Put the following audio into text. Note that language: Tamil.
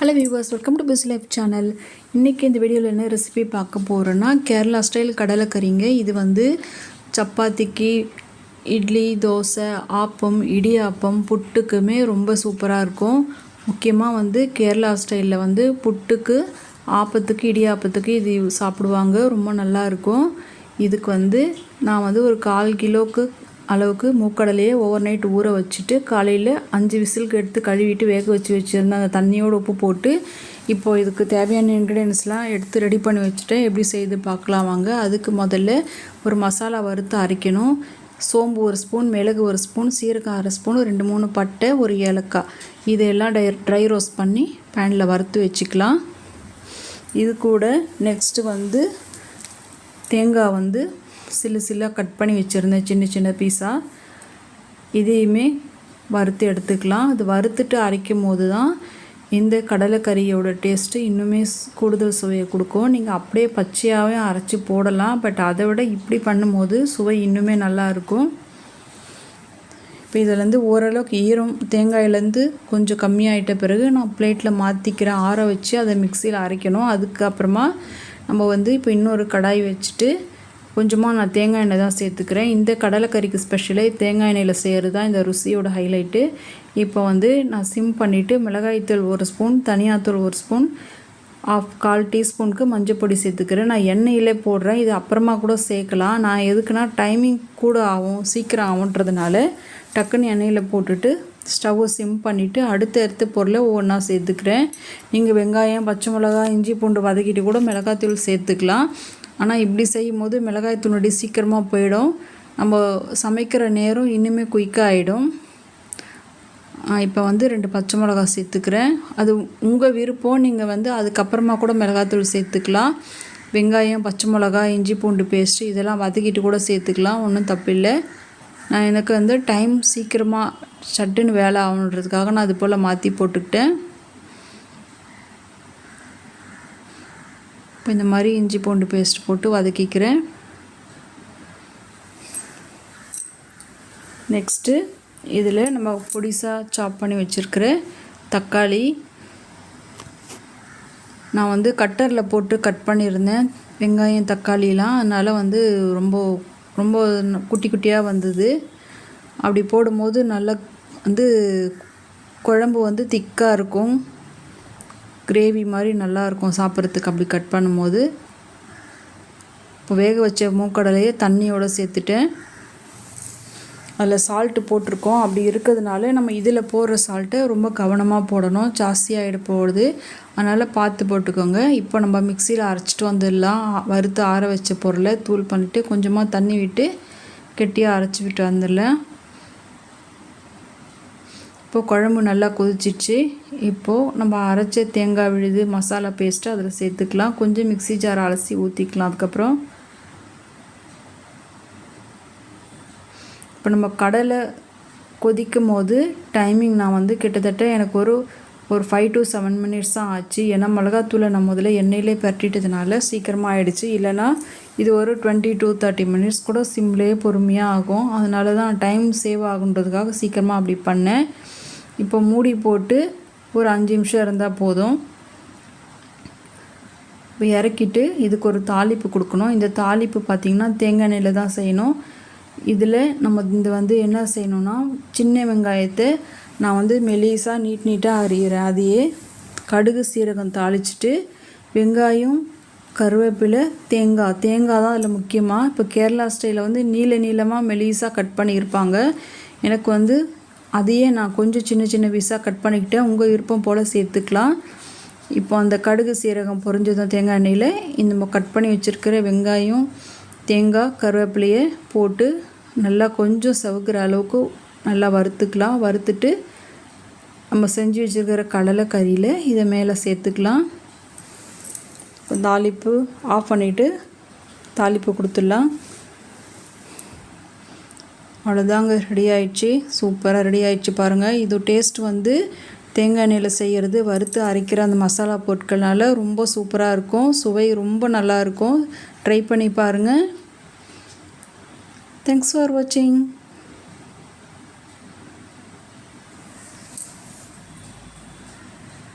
ஹலோ வியூவர்ஸ், வெல்கம் டு பிஸ் லைஃப் சேனல். இன்றைக்கி இந்த வீடியோவில் என்ன ரெசிபி பார்க்க போகிறோன்னா கேரளா ஸ்டைல் கடலைக்கறிங்க. இது வந்து சப்பாத்திக்கு, இட்லி, தோசை, ஆப்பம், இடியாப்பம், புட்டுக்குமே ரொம்ப சூப்பராக இருக்கும். முக்கியமாக வந்து கேரளா ஸ்டைலில் வந்து புட்டுக்கு, ஆப்பத்துக்கு, இடியாப்பத்துக்கு இது சாப்பிடுவாங்க. ரொம்ப நல்லாயிருக்கும். இதுக்கு வந்து நான் வந்து ஒரு 1/4 கிலோவுக்கு அளவுக்கு மூக்கடலையே ஓவர் நைட் ஊற வச்சுட்டு காலையில் 5 விசிலுக்கு எடுத்து கழுவிட்டு வேக வச்சுருந்தேன். அந்த தண்ணியோடு உப்பு போட்டு இப்போது இதுக்கு தேவையான இன்க்ரீடியன்ஸ்லாம் எடுத்து ரெடி பண்ணி வச்சுட்டேன். எப்படி செய்து பார்க்கலாம் வாங்க. அதுக்கு முதல்ல ஒரு மசாலா வறுத்து அரைக்கணும். சோம்பு 1 ஸ்பூன், மிளகு 1 ஸ்பூன், சீரகம் 1/2 ஸ்பூன், 2-3 பட்டை, 1 ஏலக்காய், இதையெல்லாம் ட்ரை ரோஸ்ட் பண்ணி பேனில் வறுத்து வச்சுக்கலாம். இது கூட நெக்ஸ்ட்டு வந்து தேங்காய் வந்து சில்லாக கட் பண்ணி வச்சுருந்தேன், சின்ன சின்ன பீஸாக. இதையுமே வறுத்து எடுத்துக்கலாம். அது வறுத்துட்டு அரைக்கும் போது தான் இந்த கடலைக்கறியோட டேஸ்ட்டு இன்னுமே கூடுதல் சுவையை கொடுக்கும். நீங்கள் அப்படியே பச்சையாகவே அரைச்சி போடலாம், பட் அதை விட இப்படி பண்ணும்போது சுவை இன்னுமே நல்லாயிருக்கும். இப்போ இதிலேருந்து ஓரளவுக்கு ஈரம் தேங்காயிலேருந்து கொஞ்சம் கம்மியாகிட்ட பிறகு நான் பிளேட்டில் மாற்றிக்கிறேன். ஆற வச்சு அதை மிக்சியில் அரைக்கணும். அதுக்கப்புறமா நம்ம வந்து இப்போ இன்னொரு கடாய் வச்சுட்டு கொஞ்சமாக நான் தேங்காய் எண்ணெய் தான் சேர்த்துக்கிறேன். இந்த கடலைக்கறிக்கு ஸ்பெஷலே தேங்காய் எண்ணெயில் செய்கிறது தான் இந்த ருசியோட ஹைலைட்டு. இப்போ வந்து நான் சிம் பண்ணிவிட்டு மிளகாய்த்தூள் 1 ஸ்பூன், தனியாத்தூள் 1 ஸ்பூன், 1/4 டீஸ்பூனுக்கு மஞ்சள் பொடி சேர்த்துக்கிறேன். நான் எண்ணெயிலே போடுறேன். இது அப்புறமா கூட சேர்க்கலாம். நான் எதுக்குன்னா டைமிங் கூட ஆகும், சீக்கிரம் ஆகுன்றதுனால டக்குன்னு எண்ணெயில் போட்டுட்டு ஸ்டவ்வை சிம் பண்ணிவிட்டு அடுத்த பொருளை ஒவ்வொன்றா சேர்த்துக்கிறேன். நீங்கள் வெங்காயம், பச்சை மிளகாய், இஞ்சி பூண்டு வதக்கிட்டு கூட மிளகாய்த்தூள் சேர்த்துக்கலாம். ஆனால் இப்படி செய்யும் போது மிளகாய்த்தூள் சீக்கிரமாக போயிடும். நம்ம சமைக்கிற நேரம் இன்னுமே குயிக்காக ஆகிடும். இப்போ வந்து 2 பச்சை மிளகாய் சேர்த்துக்கிறேன். அது உங்கள் விருப்பம். நீங்கள் வந்து அதுக்கப்புறமா கூட மிளகாய்த்தூள் சேர்த்துக்கலாம். வெங்காயம், பச்சை மிளகாய், இஞ்சி பூண்டு பேஸ்ட்டு இதெல்லாம் வதக்கிட்டு கூட சேர்த்துக்கலாம், ஒன்றும் தப்பில்லை. நான் எனக்கு வந்து டைம் சீக்கிரமாக சட்டுன்னு வேலை ஆகணுன்றதுக்காக நான் அது போல் மாற்றி போட்டுக்கிட்டேன். இப்போ இந்த மாதிரி இஞ்சி பூண்டு பேஸ்ட் போட்டு வதக்கிக்கிறேன். நெக்ஸ்ட்டு இதில் நம்ம பொடிசாக சாப் பண்ணி வச்சுருக்கிற தக்காளி நான் வந்து கட்டரில் போட்டு கட் பண்ணியிருந்தேன். வெங்காயம், தக்காளிலாம் அதனால் வந்து ரொம்ப ரொம்ப குட்டி குட்டியாக வந்தது. அப்படி போடும்போது நல்லா வந்து குழம்பு வந்து திக்காக இருக்கும், கிரேவி மாதிரி நல்லாயிருக்கும் சாப்பிட்றதுக்கு அப்படி கட் பண்ணும்போது. இப்போ வேக வச்ச மூக்கடலையே தண்ணியோடு சேர்த்துட்டேன். அதில் சால்ட்டு போட்டிருக்கோம். அப்படி இருக்கிறதுனால நம்ம இதில் போடுற சால்ட்டை ரொம்ப கவனமாக போடணும், ஜாஸ்தியாகிட போடுது. அதனால் பார்த்து போட்டுக்கோங்க. இப்போ நம்ம மிக்சியில் அரைச்சிட்டு வந்துடலாம். வறுத்து ஆற வச்ச பொருளை தூள் பண்ணிவிட்டு கொஞ்சமாக தண்ணி விட்டு கெட்டியாக அரைச்சி விட்டு வந்துடலாம். இப்போது குழம்பு நல்லா கொதிச்சிச்சு. இப்போது நம்ம அரைச்ச தேங்காய் விழுது மசாலா பேஸ்ட்டு அதில் சேர்த்துக்கலாம். கொஞ்சம் மிக்ஸி ஜார் அலசி ஊற்றிக்கலாம். அதுக்கப்புறம் இப்போ நம்ம கடலை கொதிக்கும் போது டைமிங் நான் வந்து கிட்டத்தட்ட எனக்கு ஒரு 5 to 7 மினிட்ஸ் தான் ஆச்சு. ஏன்னா மிளகாத்தூளை நம்ம முதல்ல எண்ணெயிலே பரட்டிட்டதுனால சீக்கிரமாக ஆகிடுச்சு. இல்லைனா இது ஒரு 20 to 30 மினிட்ஸ் கூட சிம்லேயே பொறுமையாக ஆகும். அதனால தான் டைம் சேவ் ஆகுன்றதுக்காக சீக்கிரமாக அப்படி பண்ணேன். இப்போ மூடி போட்டு ஒரு 5 நிமிஷம் இருந்தால் போதும். இப்போ இறக்கிட்டு இதுக்கு ஒரு தாளிப்பு கொடுக்கணும். இந்த தாளிப்பு பார்த்திங்கன்னா தேங்காய் எண்ணெயில் தான் செய்யணும். இதில் நம்ம வந்து என்ன செய்யணுன்னா, சின்ன வெங்காயத்தை நான் வந்து மெலிசாக நீட்டாக அரியிறேன். அதையே கடுகு சீரகம் தாளிச்சிட்டு வெங்காயம், கருவேப்பிலை, தேங்காய் தான் அதில் முக்கியமாக. இப்போ கேரளா ஸ்டைலில் வந்து நீளமாக மெலிசாக கட் பண்ணியிருப்பாங்க. எனக்கு வந்து அதையே நான் கொஞ்சம் சின்ன பீஸாக கட் பண்ணிக்கிட்டேன். உங்கள் விருப்பம் போல் சேர்த்துக்கலாம். இப்போ அந்த கடுகு சீரகம் பொரிஞ்சதும் தேங்காய் எண்ணெயில் இந்த கட் பண்ணி வச்சுருக்கிற வெங்காயம், தேங்காய், கருவேப்பிலையை போட்டு நல்லா கொஞ்சம் செவக்கிற அளவுக்கு நல்லா வறுத்துக்கலாம். வறுத்துட்டு நம்ம செஞ்சு வச்சுருக்கிற கடலைக்கறியில் இதை மேலே சேர்த்துக்கலாம். தாளிப்பு ஆஃப் பண்ணிவிட்டு தாளிப்பு கொடுத்துடலாம். அவ்வளோதாங்க, ரெடி ஆயிடுச்சு. சூப்பராக ரெடி ஆயிடுச்சு பாருங்கள். இது டேஸ்ட் வந்து தேங்காய் எண்ணெயில் செய்கிறது, வறுத்து அரைக்கிற அந்த மசாலா பொருட்கள்னால ரொம்ப சூப்பராக இருக்கும். சுவை ரொம்ப நல்லாயிருக்கும். ட்ரை பண்ணி பாருங்கள். தேங்க்ஸ் ஃபார் வாட்சிங்.